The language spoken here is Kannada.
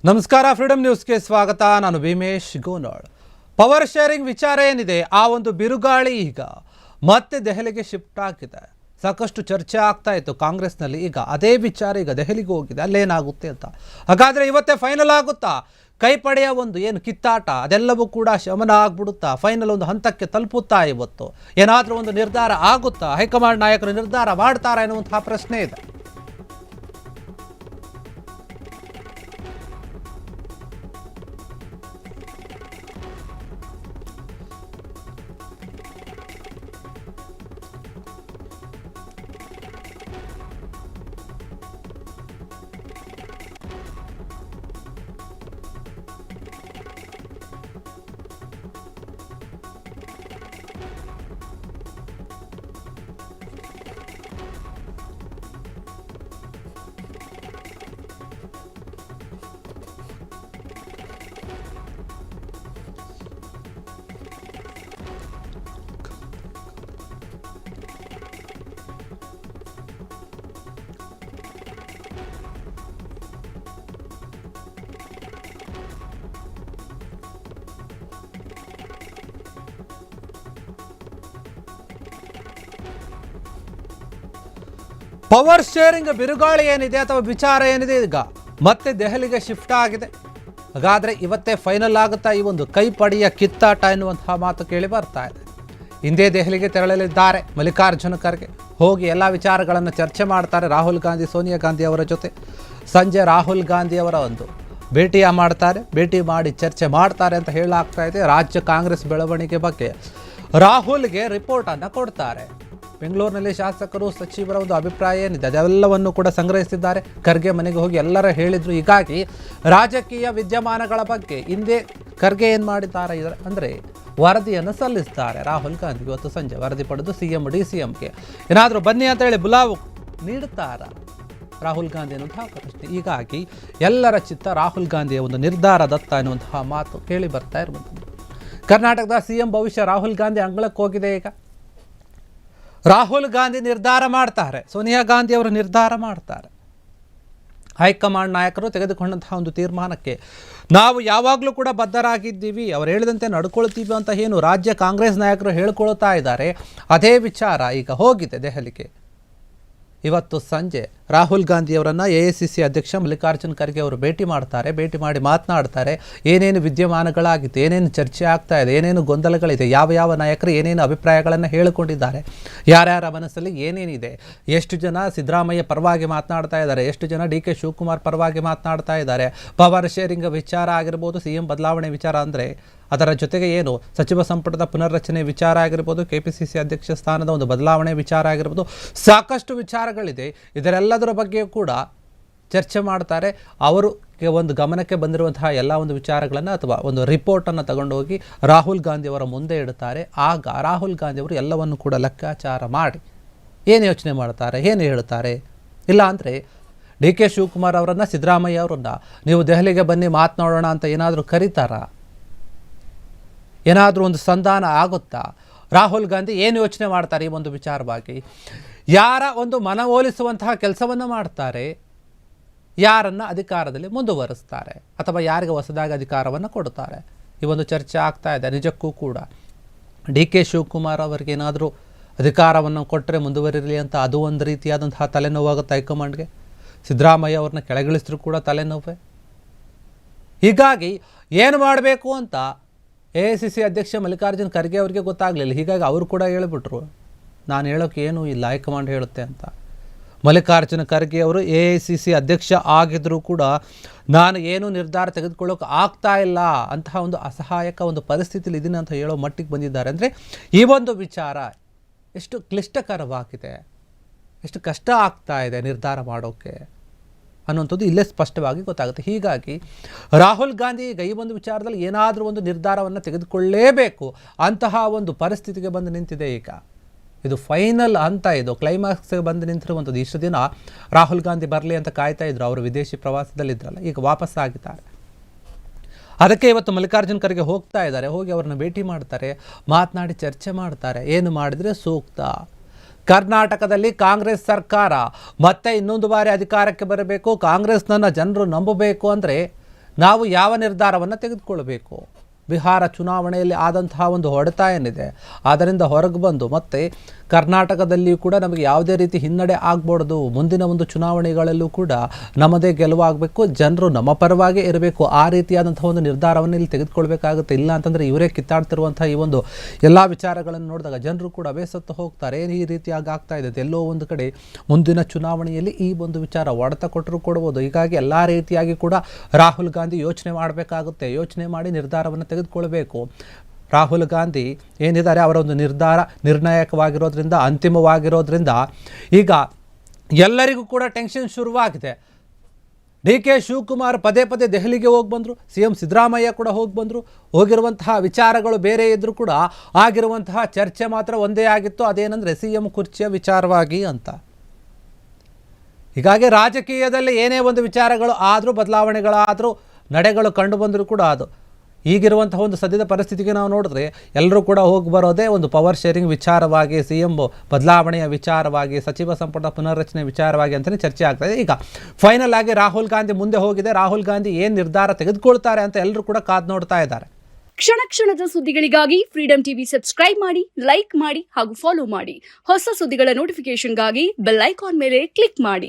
ನಮಸ್ಕಾರ ಫ್ರೀಡಮ್ ನ್ಯೂಸ್ಗೆ ಸ್ವಾಗತ. ನಾನು ಭೀಮೇಶ್ ಗೋನಾಳ್. ಪವರ್ ಶೇರಿಂಗ್ ವಿಚಾರ ಏನಿದೆ, ಆ ಒಂದು ಬಿರುಗಾಳಿ ಈಗ ಮತ್ತೆ ದೆಹಲಿಗೆ ಶಿಫ್ಟ್ ಆಗಿದೆ. ಸಾಕಷ್ಟು ಚರ್ಚೆ ಆಗ್ತಾ ಇತ್ತು ಕಾಂಗ್ರೆಸ್ನಲ್ಲಿ. ಈಗ ಅದೇ ವಿಚಾರ ಈಗ ದೆಹಲಿಗೆ ಹೋಗಿದೆ. ಅಲ್ಲೇನಾಗುತ್ತೆ ಅಂತ. ಹಾಗಾದರೆ ಇವತ್ತೇ ಫೈನಲ್ ಆಗುತ್ತಾ? ಕೈಪಡೆಯ ಒಂದು ಏನು ಕಿತ್ತಾಟ ಅದೆಲ್ಲವೂ ಕೂಡ ಶಮನ ಆಗ್ಬಿಡುತ್ತಾ? ಫೈನಲ್ ಒಂದು ಹಂತಕ್ಕೆ ತಲುಪುತ್ತಾ? ಇವತ್ತು ಏನಾದರೂ ಒಂದು ನಿರ್ಧಾರ ಆಗುತ್ತಾ? ಹೈಕಮಾಂಡ್ ನಾಯಕರು ನಿರ್ಧಾರ ಮಾಡ್ತಾರಾ ಎನ್ನುವಂತಹ ಪ್ರಶ್ನೆ ಇದೆ. ಪವರ್ ಶೇರಿಂಗ್ ಬಿರುಗಾಳಿ ಏನಿದೆ ಅಥವಾ ವಿಚಾರ ಏನಿದೆ ಈಗ ಮತ್ತೆ ದೆಹಲಿಗೆ ಶಿಫ್ಟ್ ಆಗಿದೆ. ಹಾಗಾದರೆ ಇವತ್ತೇ ಫೈನಲ್ ಆಗುತ್ತಾ ಈ ಒಂದು ಕೈಪಡಿಯ ಕಿತ್ತಾಟ ಎನ್ನುವಂತಹ ಮಾತು ಕೇಳಿ ಬರ್ತಾ ಇದೆ. ಹಿಂದೆ ದೆಹಲಿಗೆ ತೆರಳಲಿದ್ದಾರೆ ಮಲ್ಲಿಕಾರ್ಜುನ ಖರ್ಗೆ. ಹೋಗಿ ಎಲ್ಲ ವಿಚಾರಗಳನ್ನು ಚರ್ಚೆ ಮಾಡ್ತಾರೆ ರಾಹುಲ್ ಗಾಂಧಿ, ಸೋನಿಯಾ ಗಾಂಧಿ ಅವರ ಜೊತೆ. ಸಂಜೆ ರಾಹುಲ್ ಗಾಂಧಿ ಅವರ ಒಂದು ಭೇಟಿ ಮಾಡಿ ಚರ್ಚೆ ಮಾಡ್ತಾರೆ ಅಂತ ಹೇಳಲಾಗ್ತಾ ಇದೆ. ರಾಜ್ಯ ಕಾಂಗ್ರೆಸ್ ಬೆಳವಣಿಗೆ ಬಗ್ಗೆ ರಾಹುಲ್ಗೆ ರಿಪೋರ್ಟನ್ನು ಕೊಡ್ತಾರೆ. ಬೆಂಗಳೂರಿನಲ್ಲಿ ಶಾಸಕರು, ಸಚಿವರ ಒಂದು ಅಭಿಪ್ರಾಯ ಏನಿದೆ ಅದೆಲ್ಲವನ್ನು ಕೂಡ ಸಂಗ್ರಹಿಸಿದ್ದಾರೆ. ಖರ್ಗೆ ಮನೆಗೆ ಹೋಗಿ ಎಲ್ಲರ ಹೇಳಿದ್ರು. ಹೀಗಾಗಿ ರಾಜಕೀಯ ವಿದ್ಯಮಾನಗಳ ಬಗ್ಗೆ ಹಿಂದೆ ಖರ್ಗೆ ಏನು ಮಾಡಿದ್ದಾರೆ ಅಂದರೆ ವರದಿಯನ್ನು ಸಲ್ಲಿಸ್ತಾರೆ ರಾಹುಲ್ ಗಾಂಧಿ. ಇವತ್ತು ಸಂಜೆ ವರದಿ ಪಡೆದು CM DCMಗೆ ಏನಾದರೂ ಬನ್ನಿ ಅಂತ ಹೇಳಿ ಬುಲಾವು ನೀಡುತ್ತಾರ ರಾಹುಲ್ ಗಾಂಧಿ ಅನ್ನುವಂತಹ ಪ್ರಶ್ನೆ. ಹೀಗಾಗಿ ಎಲ್ಲರ ಚಿತ್ತ ರಾಹುಲ್ ಗಾಂಧಿಯ ಒಂದು ನಿರ್ಧಾರದತ್ತ ಎನ್ನುವಂತಹ ಮಾತು ಕೇಳಿ ಬರ್ತಾ ಇರುವಂಥದ್ದು. ಕರ್ನಾಟಕದ CM ಭವಿಷ್ಯ ರಾಹುಲ್ ಗಾಂಧಿ ಅಂಗಳಕ್ಕೆ ಹೋಗಿದೆ. ಈಗ ರಾಹುಲ್ ಗಾಂಧಿ ನಿರ್ಧಾರ ಮಾಡ್ತಾರೆ, ಸೋನಿಯಾ ಗಾಂಧಿ ಅವರು ನಿರ್ಧಾರ ಮಾಡ್ತಾರೆ. ಹೈಕಮಾಂಡ್ ನಾಯಕರು ತೆಗೆದುಕೊಂಡಂತಹ ಒಂದು ತೀರ್ಮಾನಕ್ಕೆ ನಾವು ಯಾವಾಗಲೂ ಕೂಡ ಬದ್ಧರಾಗಿದ್ದೀವಿ, ಅವರು ಹೇಳಿದಂತೆ ನಡ್ಕೊಳ್ತೀವಿ ಅಂತ ಏನು ರಾಜ್ಯ ಕಾಂಗ್ರೆಸ್ ನಾಯಕರು ಹೇಳ್ಕೊಳ್ತಾ ಇದ್ದಾರೆ, ಅದೇ ವಿಚಾರ ಈಗ ಹೋಗಿದೆ ದೆಹಲಿಗೆ. ಇವತ್ತು ಸಂಜೆ ರಾಹುಲ್ ಗಾಂಧಿಯವರನ್ನು AICC ಅಧ್ಯಕ್ಷ ಮಲ್ಲಿಕಾರ್ಜುನ ಖರ್ಗೆ ಅವರು ಭೇಟಿ ಮಾಡಿ ಮಾತನಾಡ್ತಾರೆ. ಏನೇನು ವಿದ್ಯಮಾನಗಳಾಗಿತ್ತು, ಏನೇನು ಚರ್ಚೆ ಆಗ್ತಾ ಇದೆ, ಏನೇನು ಗೊಂದಲಗಳಿದೆ, ಯಾವ ನಾಯಕರು ಏನೇನು ಅಭಿಪ್ರಾಯಗಳನ್ನು ಹೇಳಿಕೊಂಡಿದ್ದಾರೆ, ಯಾರ್ಯಾರ ಮನಸ್ಸಲ್ಲಿ ಏನೇನಿದೆ, ಎಷ್ಟು ಜನ ಸಿದ್ದರಾಮಯ್ಯ ಪರವಾಗಿ ಮಾತನಾಡ್ತಾ ಇದ್ದಾರೆ, ಎಷ್ಟು ಜನ DK ಶಿವಕುಮಾರ್ ಪರವಾಗಿ ಮಾತನಾಡ್ತಾ ಇದ್ದಾರೆ. ಪವರ್ ಶೇರಿಂಗ್ ವಿಚಾರ ಆಗಿರ್ಬೋದು, CM ಬದಲಾವಣೆ ವಿಚಾರ ಅಂದರೆ ಅದರ ಜೊತೆಗೆ ಏನು ಸಚಿವ ಸಂಪುಟದ ಪುನರ್ರಚನೆ ವಿಚಾರ ಆಗಿರ್ಬೋದು, KPCC ಅಧ್ಯಕ್ಷ ಸ್ಥಾನದ ಒಂದು ಬದಲಾವಣೆ ವಿಚಾರ ಆಗಿರ್ಬೋದು, ಸಾಕಷ್ಟು ವಿಚಾರಗಳಿದೆ. ಇದರೆಲ್ಲದರ ಬಗ್ಗೆ ಕೂಡ ಚರ್ಚೆ ಮಾಡ್ತಾರೆ. ಅವರು ಒಂದು ಗಮನಕ್ಕೆ ಬಂದಿರುವಂತಹ ಎಲ್ಲ ಒಂದು ವಿಚಾರಗಳನ್ನು ಅಥವಾ ಒಂದು ರಿಪೋರ್ಟನ್ನು ತಗೊಂಡು ಹೋಗಿ ರಾಹುಲ್ ಗಾಂಧಿಯವರ ಮುಂದೆ ಇಡ್ತಾರೆ. ಆಗ ರಾಹುಲ್ ಗಾಂಧಿಯವರು ಎಲ್ಲವನ್ನು ಕೂಡ ಲೆಕ್ಕಾಚಾರ ಮಾಡಿ ಏನು ಯೋಚನೆ ಮಾಡ್ತಾರೆ, ಏನು ಹೇಳ್ತಾರೆ. ಇಲ್ಲ ಅಂದರೆ DK ಶಿವಕುಮಾರ್ ಅವರನ್ನು, ಸಿದ್ದರಾಮಯ್ಯ ಅವರನ್ನು ನೀವು ದೆಹಲಿಗೆ ಬನ್ನಿ ಮಾತನಾಡೋಣ ಅಂತ ಏನಾದರೂ ಕರೀತಾರಾ? ಏನಾದರೂ ಒಂದು ಸಂಧಾನ ಆಗುತ್ತಾ? ರಾಹುಲ್ ಗಾಂಧಿ ಏನು ಯೋಚನೆ ಮಾಡ್ತಾರೆ ಈ ಒಂದು ವಿಚಾರವಾಗಿ? ಯಾರ ಒಂದು ಮನವೊಲಿಸುವಂತಹ ಕೆಲಸವನ್ನು ಮಾಡ್ತಾರೆ, ಯಾರನ್ನು ಅಧಿಕಾರದಲ್ಲಿ ಮುಂದುವರಿಸ್ತಾರೆ ಅಥವಾ ಯಾರಿಗೆ ಹೊಸದಾಗಿ ಅಧಿಕಾರವನ್ನು ಕೊಡ್ತಾರೆ? ಈ ಒಂದು ಚರ್ಚೆ ಆಗ್ತಾ ಇದೆ. ನಿಜಕ್ಕೂ ಕೂಡ DK ಶಿವಕುಮಾರ್ ಅವರಿಗೆ ಏನಾದರೂ ಅಧಿಕಾರವನ್ನು ಕೊಟ್ಟರೆ ಮುಂದುವರಿರಲಿ ಅಂತ ಅದು ಒಂದು ರೀತಿಯಾದಂತಹ ತಲೆನೋವಾಗುತ್ತೆ ಹೈಕಮಾಂಡ್ಗೆ. ಸಿದ್ದರಾಮಯ್ಯ ಅವ್ರನ್ನ ಕೆಳಗಿಳಿಸಿದ್ರು ಕೂಡ ತಲೆನೋವೇ. ಹೀಗಾಗಿ ಏನು ಮಾಡಬೇಕು ಅಂತ AICC ಅಧ್ಯಕ್ಷ ಮಲ್ಲಿಕಾರ್ಜುನ ಖರ್ಗೆ ಅವರಿಗೆ ಗೊತ್ತಾಗಲಿಲ್ಲ. ಹೀಗಾಗಿ ಅವರು ಕೂಡ ಹೇಳಿಬಿಟ್ರು, ನಾನು ಹೇಳೋಕ್ಕೆ ಏನೂ ಇಲ್ಲ, ಹೈಕಮಾಂಡ್ ಹೇಳುತ್ತೆ ಅಂತ. ಮಲ್ಲಿಕಾರ್ಜುನ ಖರ್ಗೆ ಅವರು AICC ಅಧ್ಯಕ್ಷ ಆಗಿದ್ದರೂ ಕೂಡ ನಾನು ಏನು ನಿರ್ಧಾರ ತೆಗೆದುಕೊಳ್ಳೋಕೆ ಆಗ್ತಾ ಇಲ್ಲ ಅಂತಹ ಒಂದು ಅಸಹಾಯಕ ಒಂದು ಪರಿಸ್ಥಿತಿಲಿ ಇದೀನಿ ಅಂತ ಹೇಳೋ ಮಟ್ಟಿಗೆ ಬಂದಿದ್ದಾರೆ. ಅಂದರೆ ಈ ಒಂದು ವಿಚಾರ ಎಷ್ಟು ಕ್ಲಿಷ್ಟಕರವಾಗಿದೆ, ಎಷ್ಟು ಕಷ್ಟ ಆಗ್ತಾ ಇದೆ ನಿರ್ಧಾರ ಮಾಡೋಕ್ಕೆ ಅನ್ನುವಂಥದ್ದು ಇಲ್ಲೇ ಸ್ಪಷ್ಟವಾಗಿ ಗೊತ್ತಾಗುತ್ತೆ. ಹೀಗಾಗಿ ರಾಹುಲ್ ಗಾಂಧಿ ಈಗ ಈ ಒಂದು ವಿಚಾರದಲ್ಲಿ ಏನಾದರೂ ಒಂದು ನಿರ್ಧಾರವನ್ನು ತೆಗೆದುಕೊಳ್ಳಲೇಬೇಕು ಅಂತಹ ಒಂದು ಪರಿಸ್ಥಿತಿಗೆ ಬಂದು ನಿಂತಿದೆ. ಈಗ ಇದು ಫೈನಲ್ ಹಂತ, ಇದು ಕ್ಲೈಮ್ಯಾಕ್ಸ್ಗೆ ಬಂದು ನಿಂತಿರುವಂಥದ್ದು. ಇಷ್ಟು ದಿನ ರಾಹುಲ್ ಗಾಂಧಿ ಬರಲಿ ಅಂತ ಕಾಯ್ತಾ ಇದ್ರು, ಅವರು ವಿದೇಶಿ ಪ್ರವಾಸದಲ್ಲಿದ್ದರಲ್ಲ, ಈಗ ವಾಪಸ್ ಆಗಿದ್ದಾರೆ. ಅದಕ್ಕೆ ಇವತ್ತು ಮಲ್ಲಿಕಾರ್ಜುನ ಖರ್ಗೆ ಹೋಗ್ತಾ ಇದ್ದಾರೆ. ಹೋಗಿ ಅವರನ್ನು ಭೇಟಿ ಮಾಡ್ತಾರೆ, ಮಾತನಾಡಿ ಚರ್ಚೆ ಮಾಡ್ತಾರೆ. ಏನು ಮಾಡಿದರೆ ಸೂಕ್ತ, ಕರ್ನಾಟಕದಲ್ಲಿ ಕಾಂಗ್ರೆಸ್ ಸರ್ಕಾರ ಮತ್ತೆ ಇನ್ನೊಂದು ಬಾರಿ ಅಧಿಕಾರಕ್ಕೆ ಬರಬೇಕು, ಕಾಂಗ್ರೆಸ್ನನ್ನು ಜನರು ನಂಬಬೇಕು ಅಂದರೆ ನಾವು ಯಾವ ನಿರ್ಧಾರವನ್ನು ತೆಗೆದುಕೊಳ್ಬೇಕು. ಬಿಹಾರ ಚುನಾವಣೆಯಲ್ಲಿ ಆದಂತಹ ಒಂದು ಹೊಡೆತ ಏನಿದೆ ಅದರಿಂದ ಹೊರಗೆ ಬಂದು ಮತ್ತೆ ಕರ್ನಾಟಕದಲ್ಲಿಯೂ ಕೂಡ ನಮಗೆ ಯಾವುದೇ ರೀತಿ ಹಿನ್ನಡೆ ಆಗ್ಬಾರ್ದು, ಮುಂದಿನ ಒಂದು ಚುನಾವಣೆಗಳಲ್ಲೂ ಕೂಡ ನಮ್ಮದೇ ಗೆಲುವಾಗಬೇಕು, ಜನರು ನಮ್ಮ ಪರವಾಗಿ ಇರಬೇಕು, ಆ ರೀತಿಯಾದಂತಹ ಒಂದು ನಿರ್ಧಾರವನ್ನು ಇಲ್ಲಿ ತೆಗೆದುಕೊಳ್ಬೇಕಾಗುತ್ತೆ. ಇಲ್ಲ ಅಂತಂದರೆ ಇವರೇ ಕಿತ್ತಾಡ್ತಿರುವಂತಹ ಈ ಒಂದು ಎಲ್ಲ ವಿಚಾರಗಳನ್ನು ನೋಡಿದಾಗ ಜನರು ಕೂಡ ಬೇಸತ್ತು ಹೋಗ್ತಾರೆ. ಏನು ಈ ರೀತಿಯಾಗಿ ಆಗ್ತಾ ಇದೆ, ಎಲ್ಲೋ ಒಂದು ಕಡೆ ಮುಂದಿನ ಚುನಾವಣೆಯಲ್ಲಿ ಈ ಒಂದು ವಿಚಾರ ಹೊಡೆತ ಕೊಟ್ಟರು ಕೊಡ್ಬೋದು. ಹೀಗಾಗಿ ಎಲ್ಲ ರೀತಿಯಾಗಿ ಕೂಡ ರಾಹುಲ್ ಗಾಂಧಿ ಯೋಚನೆ ಮಾಡಬೇಕಾಗುತ್ತೆ, ಯೋಚನೆ ಮಾಡಿ ನಿರ್ಧಾರವನ್ನು ತೆಗೆದುಕೊಳ್ಬೇಕು. ರಾಹುಲ್ ಗಾಂಧಿ ಏನಿದ್ದಾರೆ ಅವರ ಒಂದು ನಿರ್ಧಾರ ನಿರ್ಣಾಯಕವಾಗಿರೋದ್ರಿಂದ, ಅಂತಿಮವಾಗಿರೋದ್ರಿಂದ ಈಗ ಎಲ್ಲರಿಗೂ ಕೂಡ ಟೆನ್ಷನ್ ಶುರುವಾಗಿದೆ. DK ಶಿವಕುಮಾರ್ ಪದೇ ಪದೇ ದೆಹಲಿಗೆ ಹೋಗಿ ಬಂದರು, CM ಸಿದ್ದರಾಮಯ್ಯ ಕೂಡ ಹೋಗಿ ಬಂದರು. ಹೋಗಿರುವಂತಹ ವಿಚಾರಗಳು ಬೇರೆ ಇದ್ದರೂ ಕೂಡ ಆಗಿರುವಂತಹ ಚರ್ಚೆ ಮಾತ್ರ ಒಂದೇ ಆಗಿತ್ತು, ಅದೇನೆಂದರೆ CM ಕುರ್ಚಿಯ ವಿಚಾರವಾಗಿ ಅಂತ. ಹೀಗಾಗಿ ರಾಜಕೀಯದಲ್ಲಿ ಏನೇ ಒಂದು ವಿಚಾರಗಳು ಆದರೂ, ಬದಲಾವಣೆಗಳಾದರೂ, ನಡೆಗಳು ಕಂಡು ಬಂದರೂ ಕೂಡ ಅದು ಈಗಿರುವಂತಹ ಒಂದು ಸದ್ಯದ ಪರಿಸ್ಥಿತಿಗೆ ನಾವು ನೋಡಿದ್ರೆ ಎಲ್ಲರೂ ಕೂಡ ಹೋಗಿ ಬರೋದೇ ಒಂದು ಪವರ್ ಶೇರಿಂಗ್ ವಿಚಾರವಾಗಿ, CM ಬದಲಾವಣೆಯ ವಿಚಾರವಾಗಿ, ಸಚಿವ ಸಂಪುಟ ಪುನರ್ರಚನೆ ವಿಚಾರವಾಗಿ ಅಂತಲೇ ಚರ್ಚೆ ಆಗ್ತಾಯಿದೆ. ಈಗ ಫೈನಲ್ ಆಗಿ ರಾಹುಲ್ ಗಾಂಧಿ ಮುಂದೆ ಹೋಗಿದೆ. ರಾಹುಲ್ ಗಾಂಧಿ ಏನು ನಿರ್ಧಾರ ತೆಗೆದುಕೊಳ್ತಾರೆ ಅಂತ ಎಲ್ಲರೂ ಕೂಡ ಕಾದು ನೋಡ್ತಾ ಇದ್ದಾರೆ. ಕ್ಷಣ ಕ್ಷಣದ ಸುದ್ದಿಗಳಿಗಾಗಿ ಫ್ರೀಡಂ ಟಿವಿ ಸಬ್ಸ್ಕ್ರೈಬ್ ಮಾಡಿ, ಲೈಕ್ ಮಾಡಿ ಹಾಗೂ ಫಾಲೋ ಮಾಡಿ. ಹೊಸ ಸುದ್ದಿಗಳ ನೋಟಿಫಿಕೇಶನ್ಗಾಗಿ ಬೆಲ್ ಐಕಾನ್ ಮೇಲೆ ಕ್ಲಿಕ್ ಮಾಡಿ.